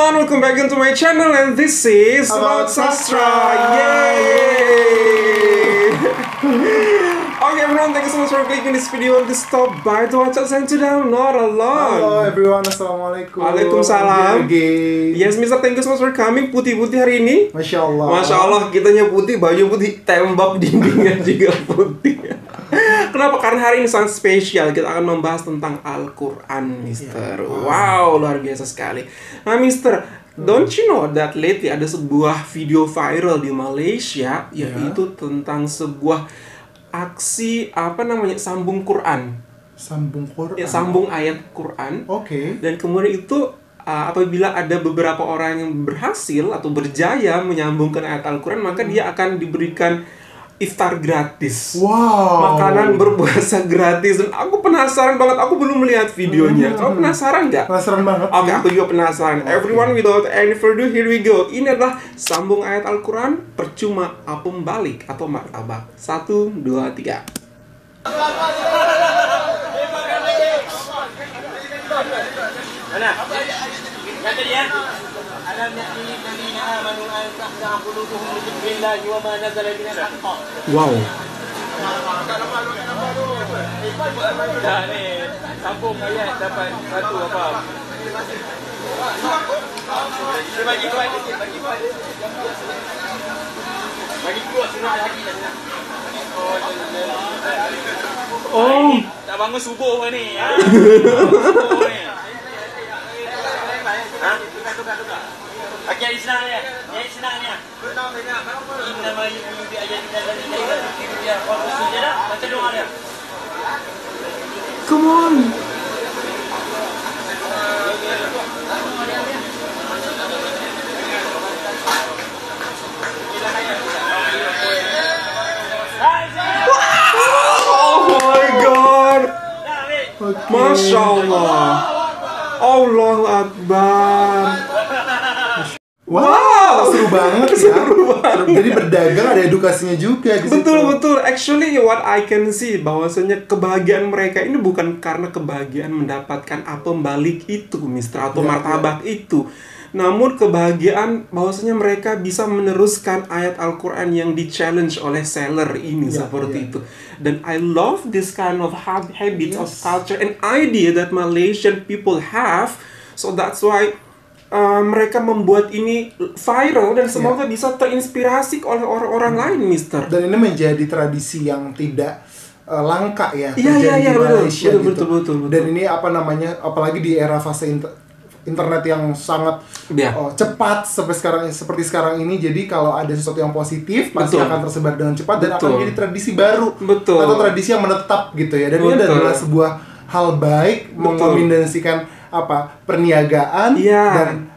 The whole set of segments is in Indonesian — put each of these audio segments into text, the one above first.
everyone, welcome back into my channel and this is About Sastra. Yay! Okay everyone, thank you so much for clicking this video and stop by to watch us and today I'm not alone. Hello everyone, assalamualaikum. Waalaikumsalam. Yes, Mister, thank you so much for coming. Putih-putih hari ini. Masya Allah. Masya Allah, kitanya putih, baju putih, tembok dindingnya juga putih. Kenapa? Karena hari ini sangat spesial. Kita akan membahas tentang Al-Quran, Mister. Wow, luar biasa sekali. Nah, Mister, don't you know that lately ada sebuah video viral di Malaysia, yaitu tentang sebuah aksi sambung Quran. Sambung Quran. Ya, sambung ayat Quran. Oke. Dan kemudian itu apabila ada beberapa orang yang berhasil atau berjaya menyambungkan ayat Al-Quran, maka dia akan diberikan iftar gratis. Wow. Makanan berpuasa gratis. Dan aku penasaran banget. Aku belum melihat videonya. Kamu penasaran nggak? Penasaran banget. Oke, aku juga penasaran. Everyone, without any further, here we go. Ini adalah sambung ayat Al-Quran percuma apem balik atau martabak. 1, 2, 3. Mana? Kata dia, alam yakni alladziina aamanu an takhsha'a qulubuhum li dzikrillahi wa ma nazala minal haqq. Wow. Dah ni, sambung ayat dapat satu apa? Dia bagi kuat sikit, bagi kuat. Bagi kuat surah lagi dah. Oh. Tak bangun subuh ni. Subuh ni. Tukar. Pakai ayat senang ni. Ayat senang ni. Inna ma yu'minu bi ayatina alladziina idza dzukira biha qalu sujada. Baca doa dia. Come on. Oh my God. Okay. Masya Allah. Allahu Akbar. Wow, seru banget ya. Jadi berdagang ada edukasinya juga di situ. Betul. Actually, what I can see bahwasanya kebahagiaan mereka ini bukan karena kebahagiaan mendapatkan apem balik itu, Mister, atau martabak itu. Namun kebahagiaan bahwasanya mereka bisa meneruskan ayat Al-Quran yang di-challenge oleh seller ini seperti itu. Dan I love this kind of habits of culture and idea that Malaysian people have. So that's why mereka membuat ini viral dan semoga bisa terinspirasi oleh orang-orang lain, Mister. Dan ini menjadi tradisi yang tidak langka ya Iya, terjadi di Malaysia betul. Dan ini apalagi di era fase internet yang sangat cepat seperti sekarang ini. Jadi kalau ada sesuatu yang positif pasti akan tersebar dengan cepat dan akan menjadi tradisi baru atau tradisi yang menetap gitu ya. Dan ini adalah sebuah hal baik mengombinasikan perniagaan dan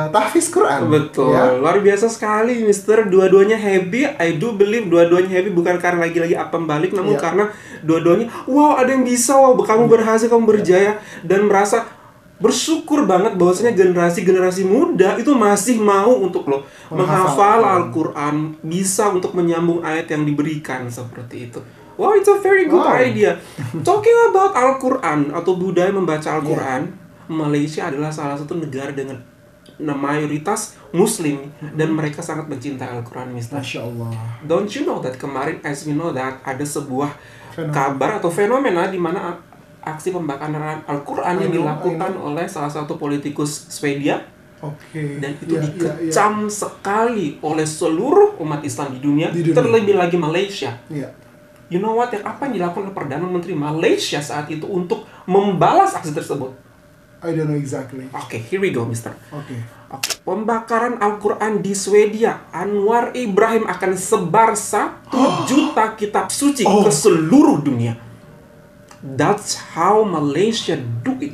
tahfiz Quran. Betul. Luar biasa sekali, Mister. Dua-duanya happy. I do believe dua-duanya happy bukan karena lagi apem balik, namun karena dua-duanya ada yang bisa, kamu berhasil, kamu berjaya, dan merasa bersyukur banget bahwasanya generasi muda itu masih mau untuk menghafal Al-Quran, bisa untuk menyambung ayat yang diberikan seperti itu. Wow, it's a very good idea. Talking about Al-Quran atau budaya membaca Al-Quran, Malaysia adalah salah satu negara dengan mayoritas Muslim dan mereka sangat mencintai Al-Quran, Mister. Masya Allah. Don't you know that kemarin, as we know that, ada sebuah kabar atau fenomena di mana aksi pembakaran Al-Quran yang dilakukan oleh salah satu politikus Swedia. Dan itu dikecam sekali oleh seluruh umat Islam di dunia. Terlebih lagi Malaysia. You know what? Apa yang dilakukan oleh Perdana Menteri Malaysia saat itu untuk membalas aksi tersebut? I don't know exactly. Okay, here we go, Mister. Pembakaran Al-Quran di Swedia. Anwar Ibrahim akan sebar 1 juta kitab suci ke seluruh dunia. That's how Malaysia do it.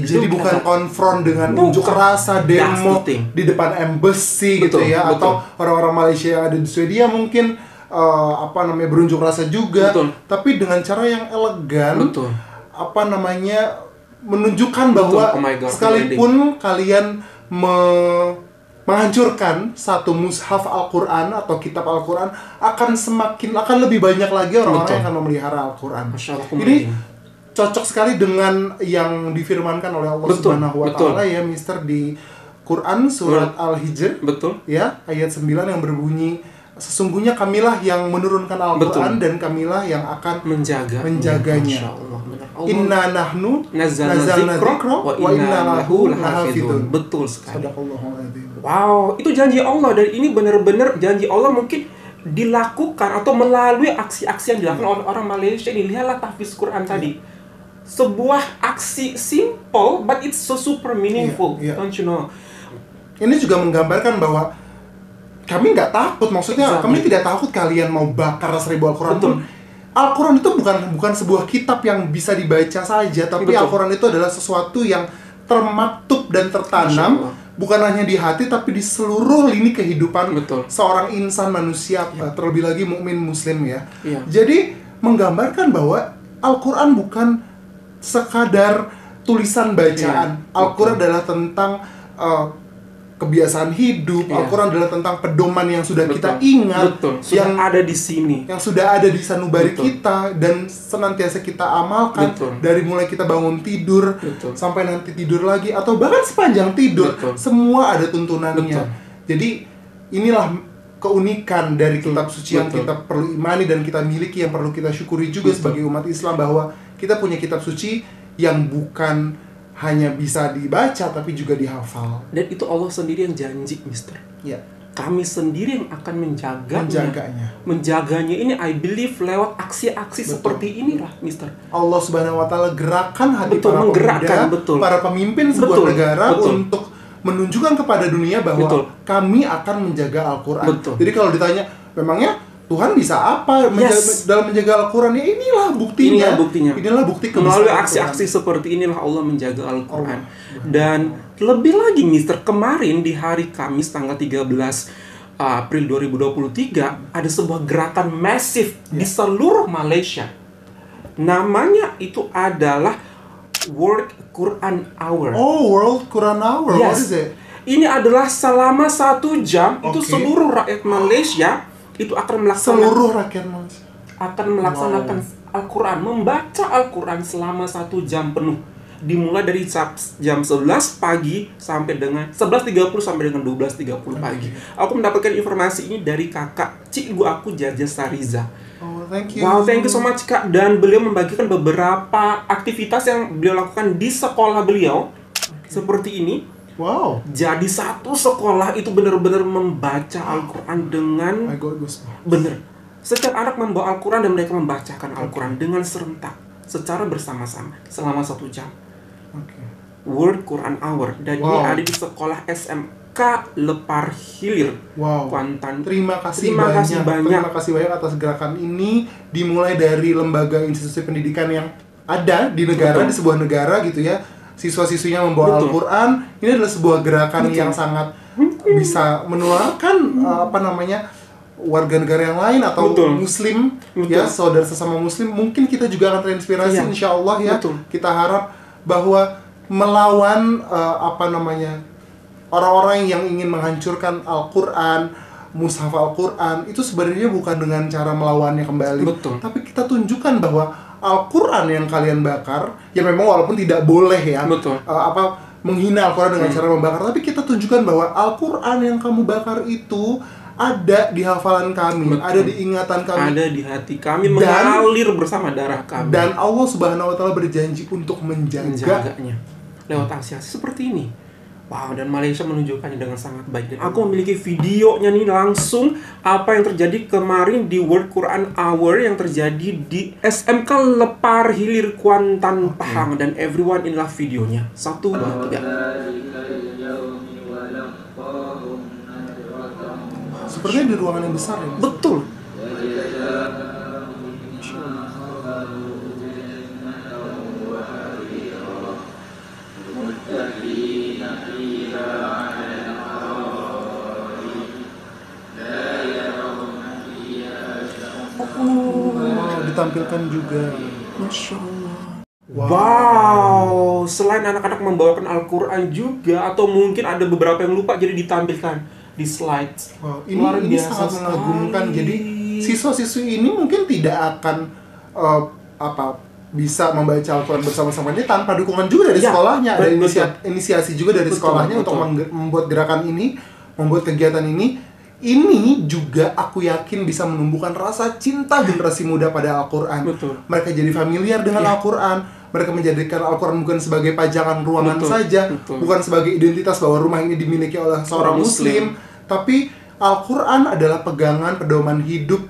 Jadi bukan konfront dengan unjuk rasa, demo di depan embassy gitu ya. Atau orang-orang Malaysia yang ada di Swedia mungkin berunjuk rasa juga. Tapi dengan cara yang elegan. Menunjukkan bahwa sekalipun kalian menghancurkan satu mushaf Al-Quran atau kitab Al-Quran, akan lebih banyak lagi orang-orang yang akan memelihara Al-Quran. Ini cocok sekali dengan yang difirmankan oleh Allah Subhanahu wa taala ya Mister di Quran surat Al-Hijr. Betul. Ya, ayat 9 yang berbunyi sesungguhnya kamilah yang menurunkan Al-Quran dan kamilah yang akan menjaganya. Inna nahnu nazzalna dzikra wa inna lahu lahafidun. Betul sekali. Wow, itu janji Allah, dan ini benar-benar janji Allah mungkin dilakukan atau melalui aksi-aksi yang dilakukan oleh orang Malaysia ini. Lihatlah tahfiz Quran tadi. Sebuah aksi simple but it's so super meaningful. Don't you know? Ini juga menggambarkan bahwa kami nggak takut, maksudnya kami tidak takut kalian mau bakar 1000 Al-Quran pun. Al-Quran itu bukan sebuah kitab yang bisa dibaca saja, tapi Al-Quran itu adalah sesuatu yang termaktub dan tertanam bukan hanya di hati tapi di seluruh lini kehidupan seorang insan manusia, terlebih lagi mukmin muslim ya. Jadi menggambarkan bahwa Al-Quran bukan sekadar tulisan bacaan. Al-Quran adalah tentang kebiasaan hidup. Al-Quran adalah tentang pedoman yang sudah kita ingat, yang ada di sini, yang sudah ada di sanubari kita dan senantiasa kita amalkan dari mulai kita bangun tidur sampai nanti tidur lagi atau bahkan sepanjang tidur. Semua ada tuntunannya. Jadi inilah keunikan dari kitab suci yang kita perlu imani dan kita miliki, yang perlu kita syukuri juga sebagai umat Islam, bahwa kita punya kitab suci yang bukan hanya bisa dibaca tapi juga dihafal. Dan itu Allah sendiri yang janji, Mister. Ya. Kami sendiri yang akan menjaganya ini, I believe lewat aksi-aksi seperti inilah, Mister. Allah Subhanahu wa taala gerakan hati para pemuda, para pemimpin sebuah negara untuk menunjukkan kepada dunia bahwa kami akan menjaga Al-Quran. Jadi kalau ditanya, memangnya Tuhan bisa apa dalam menjaga Al-Quran? Ya inilah buktinya. Inilah bukti kebesaran. Melalui aksi-aksi seperti inilah Allah menjaga Al-Quran. Dan lebih lagi, Mister, kemarin di hari Kamis tanggal 13 April 2023 ada sebuah gerakan masif di seluruh Malaysia. Namanya itu adalah World Quran Hour. Oh, World Quran Hour. What is it? Ini adalah selama 1 jam itu seluruh rakyat Malaysia itu akan melaksanakan Al-Quran, membaca Al-Quran selama 1 jam penuh, dimulai dari jam 11 pagi sampai dengan 11.30 sampai dengan 12.30 pagi. Aku mendapatkan informasi ini dari kakak cikgu aku, Jaja Sariza. Thank you. Wow, thank you so much, Kak. Dan beliau membagikan beberapa aktivitas yang beliau lakukan di sekolah beliau seperti ini. Wow. Jadi satu sekolah itu benar-benar membaca Al-Quran dengan benar. Setiap anak membawa Al-Quran dan mereka membacakan Al-Quran dengan serentak, secara bersama-sama selama 1 jam. World Quran Hour. Dan ini ada di sekolah SMK Lepar Hilir, Kuantan. Terima kasih banyak atas gerakan ini, dimulai dari lembaga institusi pendidikan yang ada di negara, di sebuah negara gitu ya. Siswa-siswinya membawa Al-Quran. Ini adalah sebuah gerakan yang sangat bisa menularkan warga negara yang lain atau muslim ya, saudara sesama muslim. Mungkin kita juga akan terinspirasi insya Allah ya. Kita harap bahwa melawan orang-orang yang ingin menghancurkan Al-Quran, mushaf Al-Quran, itu sebenarnya bukan dengan cara melawannya kembali, tapi kita tunjukkan bahwa Al-Quran yang kalian bakar, ya memang walaupun tidak boleh ya menghina Al-Quran dengan cara membakar, tapi kita tunjukkan bahwa Al-Quran yang kamu bakar itu ada di hafalan kami, ada di ingatan kami, ada di hati kami, mengalir bersama darah kami. Dan Allah Subhanahu wa taala berjanji untuk menjaganya lewat aksi-aksi seperti ini. Wow, dan Malaysia menunjukkannya dengan sangat baik. Dan aku memiliki videonya nih langsung apa yang terjadi kemarin di World Quran Hour yang terjadi di SMK Lepar Hilir, Kuantan, Pahang. Dan everyone, inilah videonya. 1, 2, 3. Sepertinya di ruangan yang besar ya? Betul. Ditampilkan juga. Masya Allah. Wow. Selain anak-anak membawakan Al-Quran juga, atau mungkin ada beberapa yang lupa, jadi ditampilkan di slides. Ini sangat mengagumkan. Jadi siswa-siswi ini mungkin tidak akan bisa membaca Al-Quran bersama-sama ini tanpa dukungan juga dari sekolahnya. Ada inisiasi juga dari sekolahnya untuk membuat gerakan ini, membuat kegiatan ini. Ini juga aku yakin bisa menumbuhkan rasa cinta generasi muda pada Al-Quran. Mereka jadi familiar dengan Al-Quran. Mereka menjadikan Al-Quran bukan sebagai pajangan ruangan saja, bukan sebagai identitas bahwa rumah ini dimiliki oleh seorang Muslim, tapi Al-Quran adalah pegangan pedoman hidup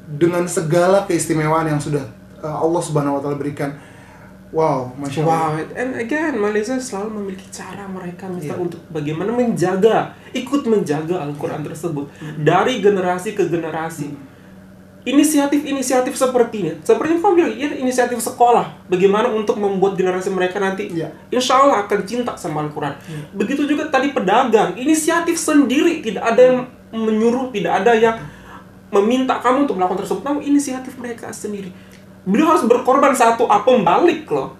dengan segala keistimewaan yang sudah Allah Subhanahu wa Ta'ala berikan. Wow, Masya Allah. Wow, and again, Malaysia selalu memiliki cara mereka untuk bagaimana ikut menjaga Al-Quran tersebut dari generasi ke generasi. Inisiatif seperti ini, seperti kamu bilang, inisiatif sekolah, bagaimana untuk membuat generasi mereka nanti, insya Allah akan cinta sama Al-Quran. Begitu juga tadi pedagang, inisiatif sendiri, tidak ada yang menyuruh, tidak ada yang meminta kamu untuk melakukan tersebut, namun inisiatif mereka sendiri. Beliau harus berkorban satu apem balik loh.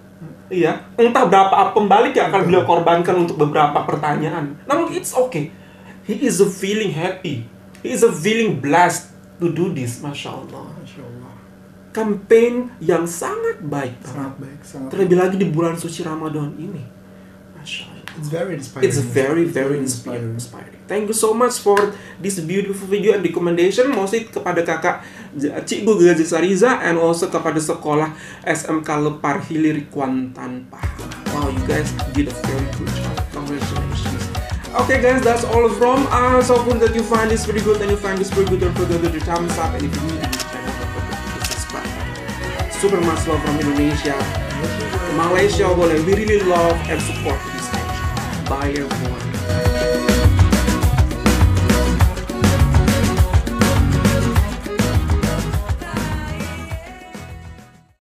Iya, entah berapa apem balik yang akan beliau korbankan untuk beberapa pertanyaan. Namun it's okay. He is feeling happy. He is feeling blessed to do this. Masya Allah. Campaign yang sangat baik. Terlebih lagi di bulan suci Ramadan ini. Masya Allah. It's very inspiring. It's very inspiring. Thank you so much for this beautiful video and recommendation. Mostly kepada kakak Cikgu Gazi Sariza and also kepada sekolah SMK Lepar Hilir Kuantan Pahang. Wow, you guys did a very good job. Congratulations. Okay guys, that's all from us. Hopefully that you find this very good and you find this very good. Don't forget to thumbs up and if you're new to this channel, don't forget to subscribe. Super much love from Indonesia. Malaysia boleh. We really love and support this channel. Bye everyone.